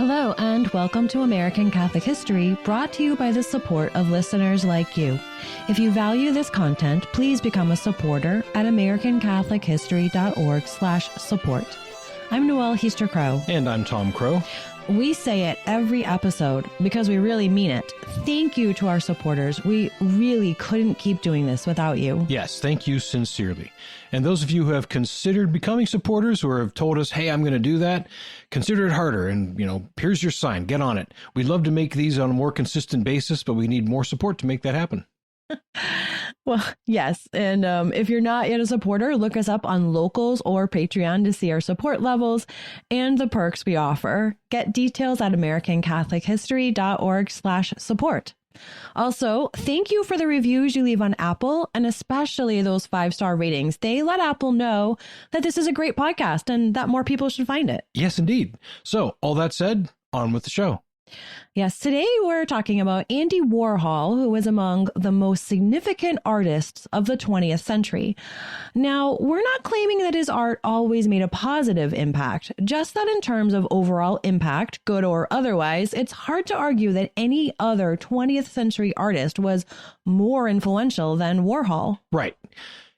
Hello and welcome to American Catholic History, brought to you by the support of listeners like you. If you value this content, please become a supporter at americancatholichistory.org/support. I'm Noelle Heaster-Crow. And I'm Tom Crow. We say it every episode because we really mean it. Thank you to our supporters. We really couldn't keep doing this without you. Yes, thank you sincerely. And those of you who have considered becoming supporters or have told us, hey, I'm going to do that, consider it harder. And, here's your sign. Get on it. We'd love to make these on a more consistent basis, but we need more support to make that happen. Well, yes. And if you're not yet a supporter, look us up on Locals or Patreon to see our support levels and the perks we offer. Get details at americancatholichistory.org/support. Also, thank you for the reviews you leave on Apple, and especially those 5-star ratings. They let Apple know that this is a great podcast and that more people should find it. Yes, indeed. So, all that said, on with the show. Yes, today we're talking about Andy Warhol, who was among the most significant artists of the 20th century. Now, we're not claiming that his art always made a positive impact, just that in terms of overall impact, good or otherwise, it's hard to argue that any other 20th century artist was more influential than Warhol. Right.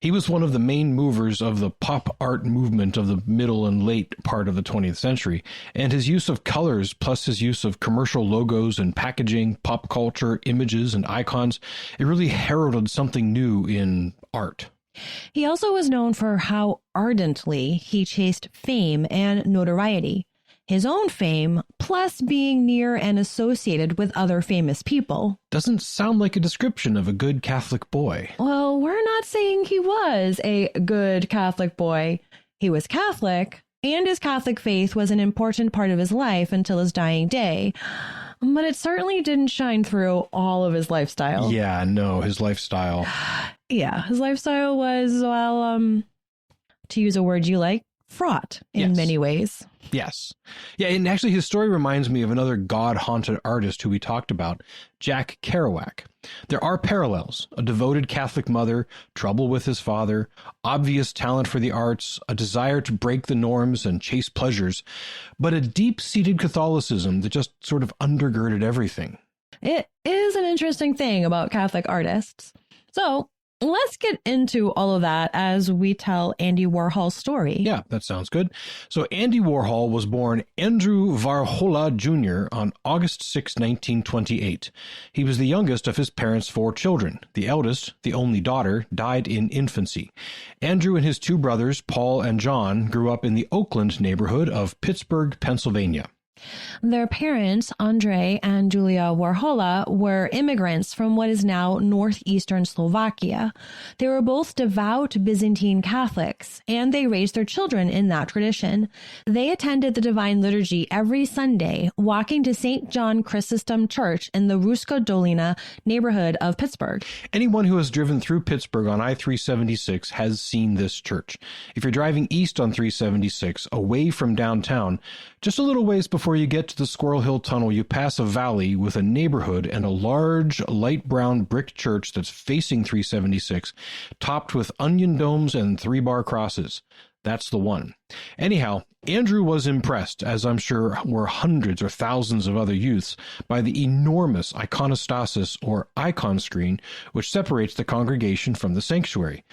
He was one of the main movers of the pop art movement of the middle and late part of the 20th century, and his use of colors plus his use of commercial logos and packaging, pop culture, images, and icons, it really heralded something new in art. He also was known for how ardently he chased fame and notoriety. His own fame, plus being near and associated with other famous people. Doesn't sound like a description of a good Catholic boy. Well, we're not saying he was a good Catholic boy. He was Catholic, and his Catholic faith was an important part of his life until his dying day. But it certainly didn't shine through all of his lifestyle. Yeah, no, his lifestyle. Yeah, his lifestyle was, well, to use a word you like, fraught in many ways. Yes. Yeah, and actually his story reminds me of another God-haunted artist who we talked about, Jack Kerouac. There are parallels: a devoted Catholic mother, trouble with his father, obvious talent for the arts, a desire to break the norms and chase pleasures, but a deep-seated Catholicism that just sort of undergirded everything. It is an interesting thing about Catholic artists. So let's get into all of that as we tell Andy Warhol's story. Yeah, that sounds good. So Andy Warhol was born Andrew Warhol Jr. on August 6, 1928. He was the youngest of his parents' 4 children. The eldest, the only daughter, died in infancy. Andrew and his 2 brothers, Paul and John, grew up in the Oakland neighborhood of Pittsburgh, Pennsylvania. Their parents, Andrei and Julia Warhola, were immigrants from what is now northeastern Slovakia. They were both devout Byzantine Catholics, and they raised their children in that tradition. They attended the Divine Liturgy every Sunday, walking to St. John Chrysostom Church in the Ruska Dolina neighborhood of Pittsburgh. Anyone who has driven through Pittsburgh on I-376 has seen this church. If you're driving east on 376, away from downtown, just a little ways before you get to the Squirrel Hill Tunnel, you pass a valley with a neighborhood and a large light brown brick church that's facing 376, topped with onion domes and 3-bar crosses. That's the one. Anyhow, Andrew was impressed, as I'm sure were hundreds or thousands of other youths, by the enormous iconostasis or icon screen which separates the congregation from the sanctuary.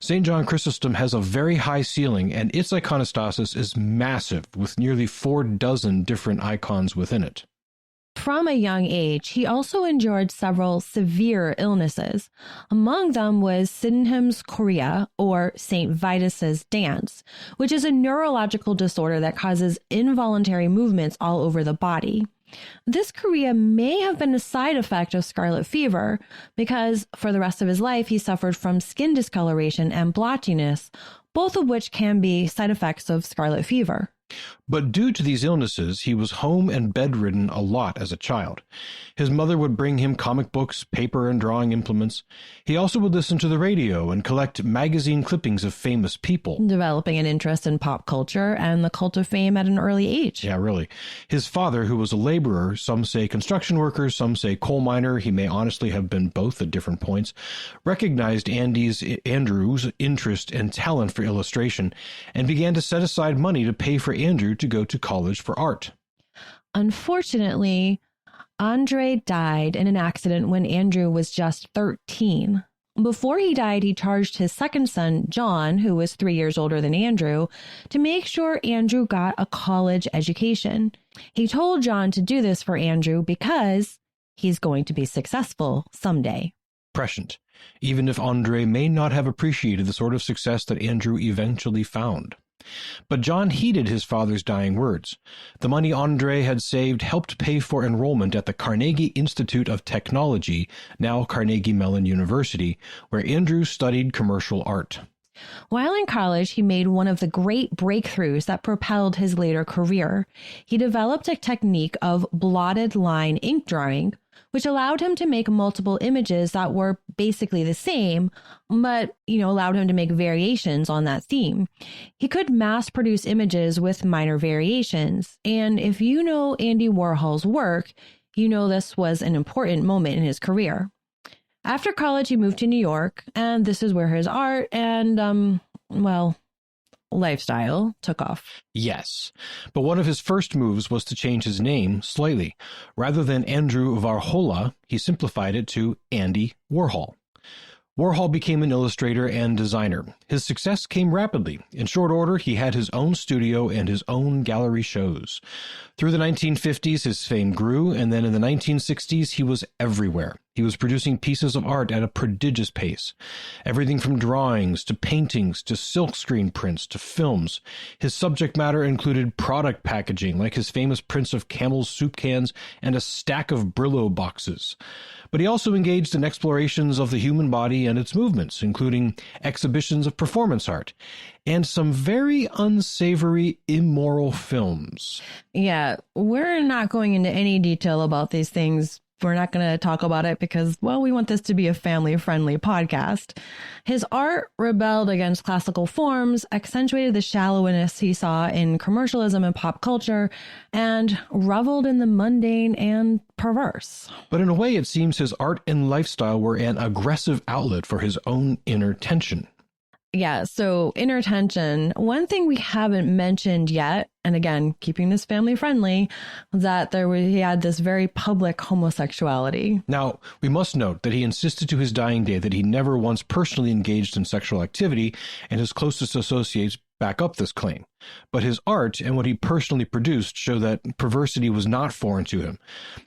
St. John Chrysostom has a very high ceiling, and its iconostasis is massive, with nearly 4 dozen different icons within it. From a young age, he also endured several severe illnesses. Among them was Sydenham's chorea, or St. Vitus's dance, which is a neurological disorder that causes involuntary movements all over the body. This chorea may have been a side effect of scarlet fever because for the rest of his life he suffered from skin discoloration and blotchiness, both of which can be side effects of scarlet fever. But due to these illnesses, he was home and bedridden a lot as a child. His mother would bring him comic books, paper, and drawing implements. He also would listen to the radio and collect magazine clippings of famous people. Developing an interest in pop culture and the cult of fame at an early age. Yeah, really. His father, who was a laborer, some say construction worker, some say coal miner, he may honestly have been both at different points, recognized Andrew's interest and talent for illustration and began to set aside money to pay for Andrew to go to college for art. Unfortunately, Andre died in an accident when Andrew was just 13. Before he died, he charged his second son, John, who was 3 years older than Andrew, to make sure Andrew got a college education. He told John to do this for Andrew because he's going to be successful someday. Prescient, even if Andre may not have appreciated the sort of success that Andrew eventually found. But John heeded his father's dying words. The money Andre had saved helped pay for enrollment at the Carnegie Institute of Technology, now Carnegie Mellon University, where Andrew studied commercial art. While in college, he made one of the great breakthroughs that propelled his later career. He developed a technique of blotted line ink drawing, which allowed him to make multiple images that were basically the same, but, allowed him to make variations on that theme. He could mass produce images with minor variations. And if you know Andy Warhol's work, you know this was an important moment in his career. After college, he moved to New York, and this is where his art and, lifestyle took off. Yes, but one of his first moves was to change his name slightly. Rather than Andrew Warhol, he simplified it to Andy Warhol. Warhol became an illustrator and designer. His success came rapidly. In short order, he had his own studio and his own gallery shows. Through the 1950s, his fame grew, and then in the 1960s, he was everywhere. He was producing pieces of art at a prodigious pace. Everything from drawings to paintings to silkscreen prints to films. His subject matter included product packaging, like his famous prints of Camel's soup cans and a stack of Brillo boxes. But he also engaged in explorations of the human body and its movements, including exhibitions of performance art and some very unsavory, immoral films. Yeah, we're not going into any detail about these things. We're not going to talk about it because, we want this to be a family-friendly podcast. His art rebelled against classical forms, accentuated the shallowness he saw in commercialism and pop culture, and reveled in the mundane and perverse. But in a way, it seems his art and lifestyle were an aggressive outlet for his own inner tension. Yeah, so inner tension. One thing we haven't mentioned yet, and again, keeping this family friendly, that he had this very public homosexuality. Now, we must note that he insisted to his dying day that he never once personally engaged in sexual activity, and his closest associates back up this claim. But his art and what he personally produced show that perversity was not foreign to him.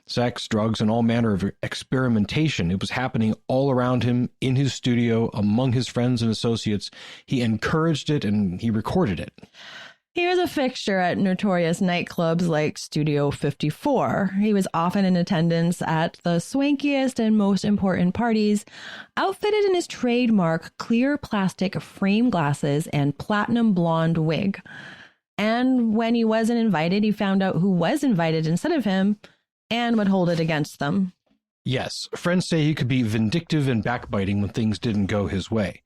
Sex, drugs, and all manner of experimentation, it was happening all around him, in his studio, among his friends and associates. He encouraged it and he recorded it. He was a fixture at notorious nightclubs like Studio 54. He was often in attendance at the swankiest and most important parties, outfitted in his trademark clear plastic frame glasses and platinum blonde wig. And when he wasn't invited, he found out who was invited instead of him and would hold it against them. Yes, friends say he could be vindictive and backbiting when things didn't go his way.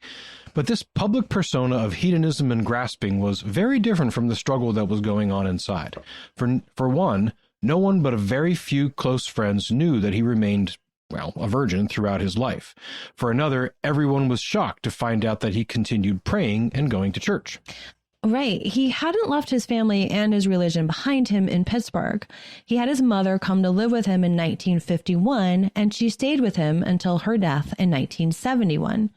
But this public persona of hedonism and grasping was very different from the struggle that was going on inside. For one, no one but a very few close friends knew that he remained, a virgin throughout his life. For another, everyone was shocked to find out that he continued praying and going to church. Right. He hadn't left his family and his religion behind him in Pittsburgh. He had his mother come to live with him in 1951, and she stayed with him until her death in 1971.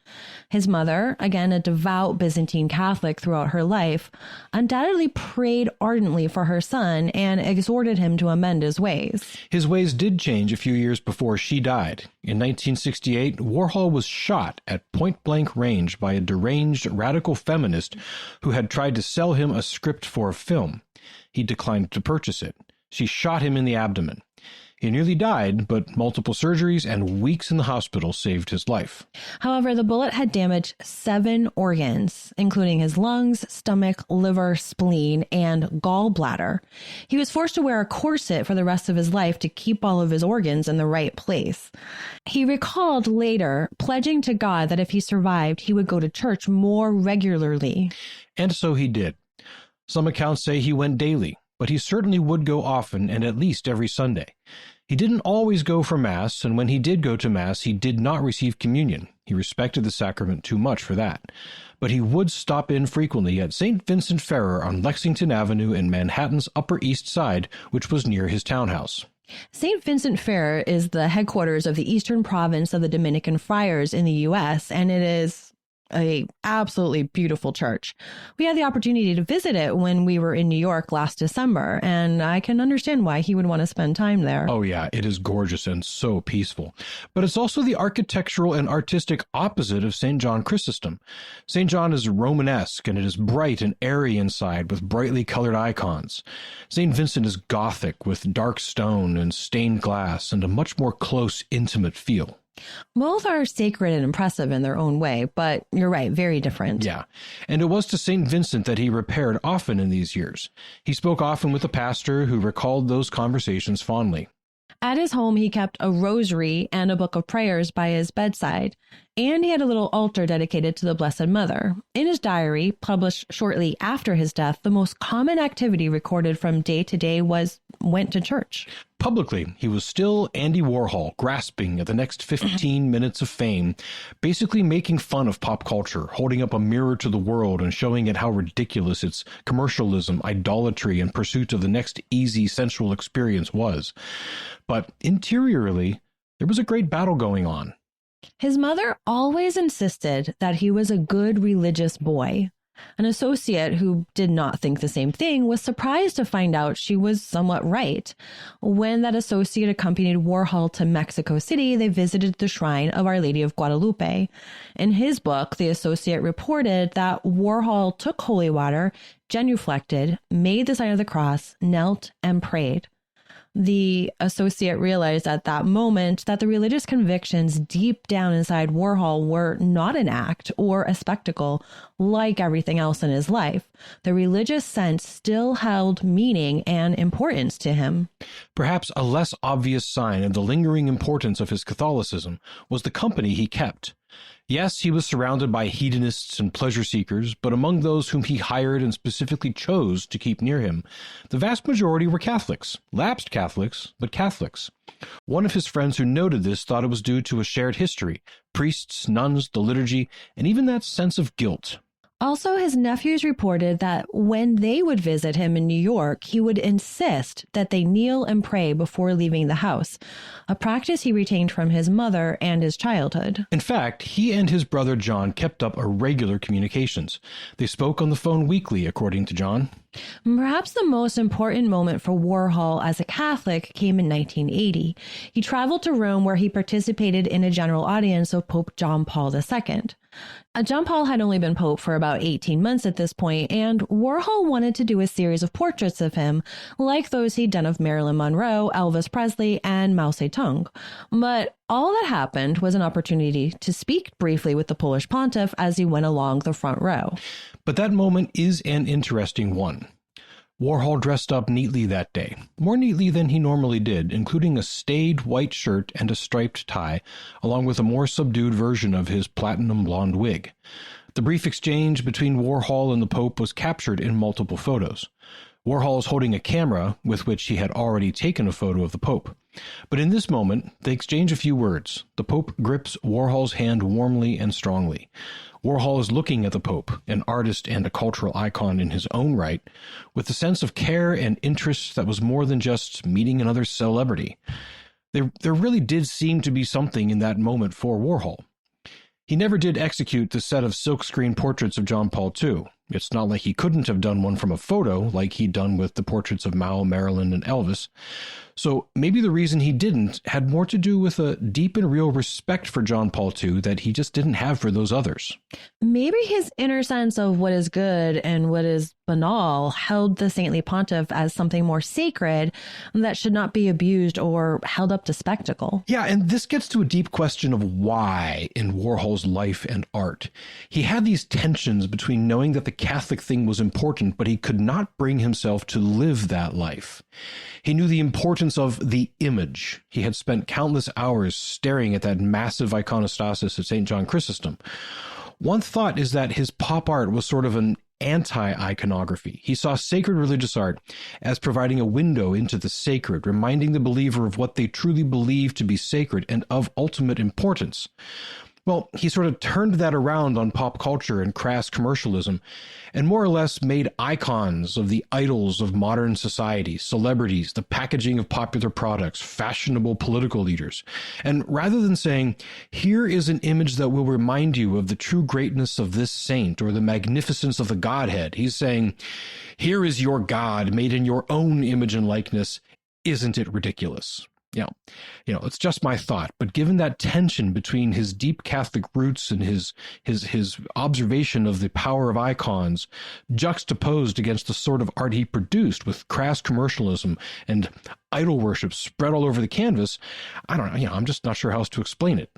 His mother, again a devout Byzantine Catholic throughout her life, undoubtedly prayed ardently for her son and exhorted him to amend his ways. His ways did change a few years before she died. In 1968, Warhol was shot at point-blank range by a deranged radical feminist who had tried to sell him a script for a film. He declined to purchase it. She shot him in the abdomen. He nearly died, but multiple surgeries and weeks in the hospital saved his life. However, the bullet had damaged 7 organs, including his lungs, stomach, liver, spleen, and gallbladder. He was forced to wear a corset for the rest of his life to keep all of his organs in the right place. He recalled later pledging to God that if he survived, he would go to church more regularly. And so he did. Some accounts say he went daily, but he certainly would go often and at least every Sunday. He didn't always go for Mass, and when he did go to Mass, he did not receive communion. He respected the sacrament too much for that. But he would stop in frequently at St. Vincent Ferrer on Lexington Avenue in Manhattan's Upper East Side, which was near his townhouse. St. Vincent Ferrer is the headquarters of the Eastern Province of the Dominican Friars in the U.S., and it is a absolutely beautiful church. We had the opportunity to visit it when we were in New York last December, and I can understand why he would want to spend time there. Oh yeah, it is gorgeous and so peaceful. But it's also the architectural and artistic opposite of St. John Chrysostom. St. John is Romanesque, and it is bright and airy inside with brightly colored icons. St. Vincent is Gothic with dark stone and stained glass and a much more close, intimate feel. Both are sacred and impressive in their own way, but you're right, very different. Yeah, and it was to St. Vincent that he repaired often in these years. He spoke often with the pastor who recalled those conversations fondly. At his home, he kept a rosary and a book of prayers by his bedside, and he had a little altar dedicated to the Blessed Mother. In his diary, published shortly after his death, the most common activity recorded from day to day was went to church. Publicly, he was still Andy Warhol, grasping at the next 15 minutes of fame, basically making fun of pop culture, holding up a mirror to the world and showing it how ridiculous its commercialism, idolatry, and pursuit of the next easy sensual experience was. But interiorly, there was a great battle going on. His mother always insisted that he was a good religious boy. An associate who did not think the same thing was surprised to find out she was somewhat right. When that associate accompanied Warhol to Mexico City, they visited the shrine of Our Lady of Guadalupe. In his book, the associate reported that Warhol took holy water, genuflected, made the sign of the cross, knelt, and prayed. The associate realized at that moment that the religious convictions deep down inside Warhol were not an act or a spectacle like everything else in his life. The religious sense still held meaning and importance to him. Perhaps a less obvious sign of the lingering importance of his Catholicism was the company he kept. Yes, he was surrounded by hedonists and pleasure seekers, but among those whom he hired and specifically chose to keep near him, the vast majority were Catholics, lapsed Catholics, but Catholics. One of his friends who noted this thought it was due to a shared history, priests, nuns, the liturgy, and even that sense of guilt. Also, his nephews reported that when they would visit him in New York, he would insist that they kneel and pray before leaving the house, a practice he retained from his mother and his childhood. In fact, he and his brother John kept up a regular communications. They spoke on the phone weekly, according to John. Perhaps the most important moment for Warhol as a Catholic came in 1980. He traveled to Rome where he participated in a general audience of Pope John Paul II. John Paul had only been Pope for about 18 months at this point, and Warhol wanted to do a series of portraits of him, like those he'd done of Marilyn Monroe, Elvis Presley, and Mao Zedong. But all that happened was an opportunity to speak briefly with the Polish pontiff as he went along the front row. But that moment is an interesting one. Warhol dressed up neatly that day, more neatly than he normally did, including a staid white shirt and a striped tie, along with a more subdued version of his platinum blonde wig. The brief exchange between Warhol and the Pope was captured in multiple photos. Warhol is holding a camera with which he had already taken a photo of the Pope. But in this moment, they exchange a few words. The Pope grips Warhol's hand warmly and strongly. Warhol is looking at the Pope, an artist and a cultural icon in his own right, with a sense of care and interest that was more than just meeting another celebrity. There really did seem to be something in that moment for Warhol. He never did execute the set of silkscreen portraits of John Paul II. It's not like he couldn't have done one from a photo like he'd done with the portraits of Mao, Marilyn, and Elvis. So maybe the reason he didn't had more to do with a deep and real respect for John Paul II that he just didn't have for those others. Maybe his inner sense of what is good and what is banal held the saintly pontiff as something more sacred that should not be abused or held up to spectacle. Yeah, and this gets to a deep question of why in Warhol's life and art. He had these tensions between knowing that the Catholic thing was important, but he could not bring himself to live that life. He knew the importance of the image. He had spent countless hours staring at that massive iconostasis at St. John Chrysostom. One thought is that his pop art was sort of an anti-iconography. He saw sacred religious art as providing a window into the sacred, reminding the believer of what they truly believe to be sacred and of ultimate importance. Well, he sort of turned that around on pop culture and crass commercialism, and more or less made icons of the idols of modern society, celebrities, the packaging of popular products, fashionable political leaders. And rather than saying, here is an image that will remind you of the true greatness of this saint or the magnificence of the Godhead, he's saying, here is your God made in your own image and likeness. Isn't it ridiculous? It's just my thought, but given that tension between his deep Catholic roots and his observation of the power of icons, juxtaposed against the sort of art he produced with crass commercialism and idol worship spread all over the canvas, I don't know, I'm just not sure how else to explain it.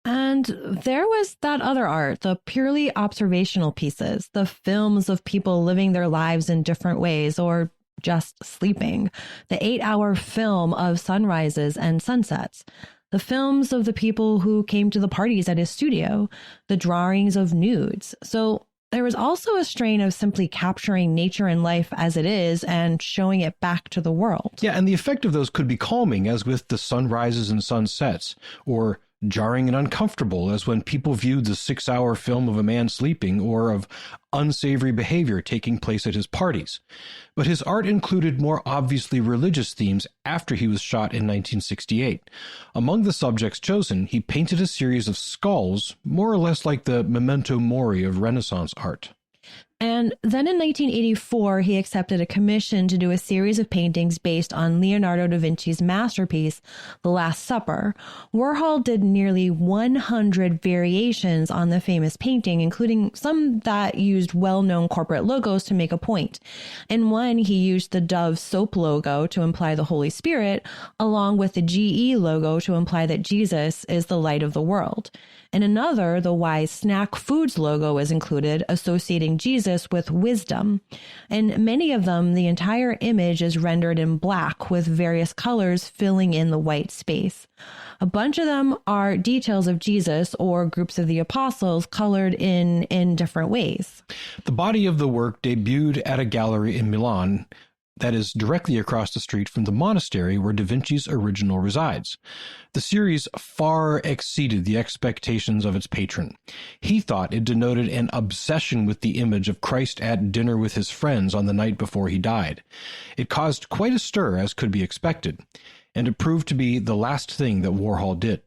And there was that other art, the purely observational pieces, the films of people living their lives in different ways or just sleeping, the 8-hour film of sunrises and sunsets, the films of the people who came to the parties at his studio, the drawings of nudes. So there was also a strain of simply capturing nature and life as it is and showing it back to the world. Yeah, and the effect of those could be calming, as with the sunrises and sunsets, or jarring and uncomfortable, as when people viewed the 6-hour film of a man sleeping or of unsavory behavior taking place at his parties. But his art included more obviously religious themes after he was shot in 1968. Among the subjects chosen, he painted a series of skulls, more or less like the memento mori of Renaissance art. And then in 1984, he accepted a commission to do a series of paintings based on Leonardo da Vinci's masterpiece, The Last Supper. Warhol did nearly 100 variations on the famous painting, including some that used well-known corporate logos to make a point. In one, he used the Dove soap logo to imply the Holy Spirit, along with the GE logo to imply that Jesus is the light of the world. In another, the Wise Snack Foods logo is included, associating Jesus with wisdom. In many of them, the entire image is rendered in black, with various colors filling in the white space. A bunch of them are details of Jesus or groups of the apostles colored in different ways. The body of the work debuted at a gallery in Milan that is directly across the street from the monastery where Da Vinci's original resides. The series far exceeded the expectations of its patron. He thought it denoted an obsession with the image of Christ at dinner with his friends on the night before he died. It caused quite a stir, as could be expected, and it proved to be the last thing that Warhol did.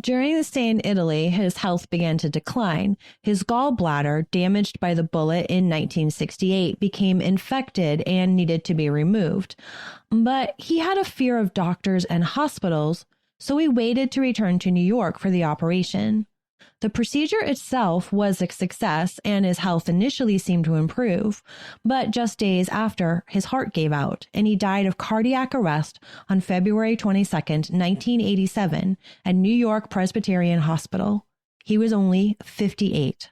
During the stay in Italy, his health began to decline. His gallbladder, damaged by the bullet in 1968, became infected and needed to be removed. But he had a fear of doctors and hospitals, so he waited to return to New York for the operation. The procedure itself was a success, and his health initially seemed to improve. But just days after, his heart gave out, and he died of cardiac arrest on February 22, 1987, at New York Presbyterian Hospital. He was only 58.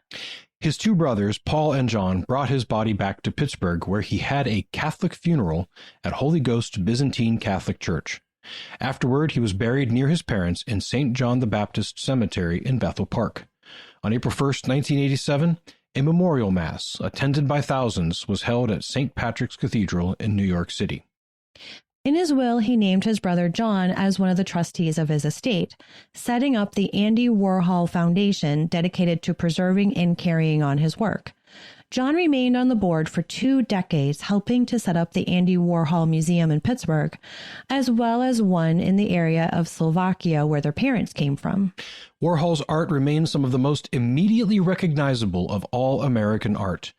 His two brothers, Paul and John, brought his body back to Pittsburgh, where he had a Catholic funeral at Holy Ghost Byzantine Catholic Church. Afterward, he was buried near his parents in St. John the Baptist Cemetery in Bethel Park. On April 1, 1987, a memorial mass, attended by thousands, was held at St. Patrick's Cathedral in New York City. In his will, he named his brother John as one of the trustees of his estate, setting up the Andy Warhol Foundation dedicated to preserving and carrying on his work. John remained on the board for 2 decades, helping to set up the Andy Warhol Museum in Pittsburgh, as well as one in the area of Slovakia where their parents came from. Warhol's art remains some of the most immediately recognizable of all American art.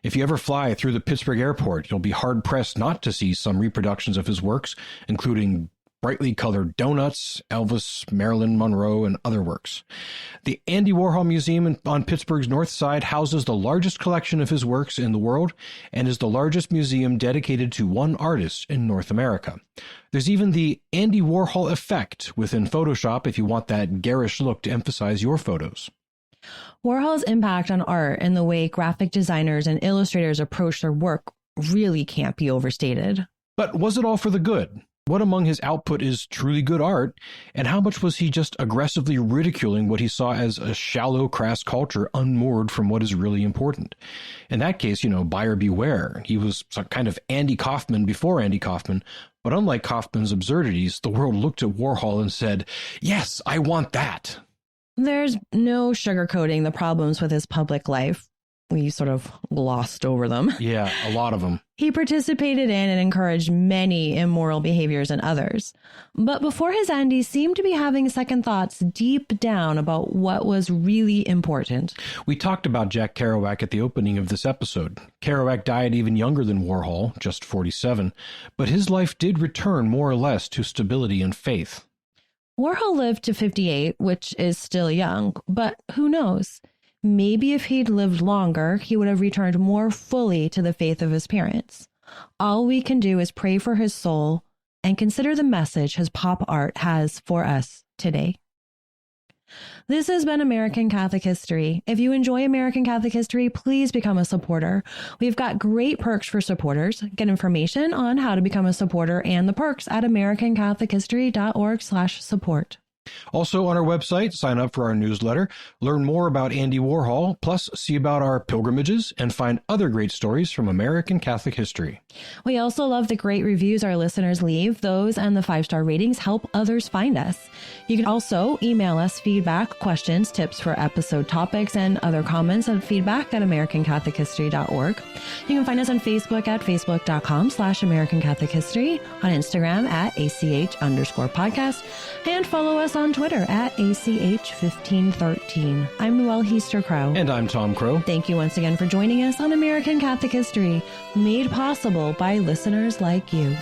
If you ever fly through the Pittsburgh airport, you'll be hard-pressed not to see some reproductions of his works, including brightly colored donuts, Elvis, Marilyn Monroe, and other works. The Andy Warhol Museum on Pittsburgh's North Side houses the largest collection of his works in the world and is the largest museum dedicated to one artist in North America. There's even the Andy Warhol effect within Photoshop if you want that garish look to emphasize your photos. Warhol's impact on art and the way graphic designers and illustrators approach their work really can't be overstated. But was it all for the good? What among his output is truly good art, and how much was he just aggressively ridiculing what he saw as a shallow, crass culture unmoored from what is really important? In that case, buyer beware. He was kind of Andy Kaufman before Andy Kaufman, but unlike Kaufman's absurdities, the world looked at Warhol and said, "Yes, I want that." There's no sugarcoating the problems with his public life. We sort of glossed over them. Yeah, a lot of them. He participated in and encouraged many immoral behaviors in others. But before his end, he seemed to be having second thoughts deep down about what was really important. We talked about Jack Kerouac at the opening of this episode. Kerouac died even younger than Warhol, just 47, but his life did return more or less to stability and faith. Warhol lived to 58, which is still young, but who knows? Maybe if he'd lived longer, he would have returned more fully to the faith of his parents. All we can do is pray for his soul and consider the message his pop art has for us today. This has been American Catholic History. If you enjoy American Catholic History, please become a supporter. We've got great perks for supporters. Get information on how to become a supporter and the perks at americancatholichistory.org/support. Also on our website, sign up for our newsletter, learn more about Andy Warhol, plus see about our pilgrimages and find other great stories from American Catholic history. We also love the great reviews our listeners leave. Those and the 5-star ratings help others find us. You can also email us feedback, questions, tips for episode topics, and other comments and feedback at americancatholichistory.org. You can find us on Facebook at facebook.com/American Catholic History, on Instagram at ACH_podcast, and follow us on Twitter at ACH1513. I'm Noelle Heaster-Crow. And I'm Tom Crow. Thank you once again for joining us on American Catholic History, made possible by listeners like you.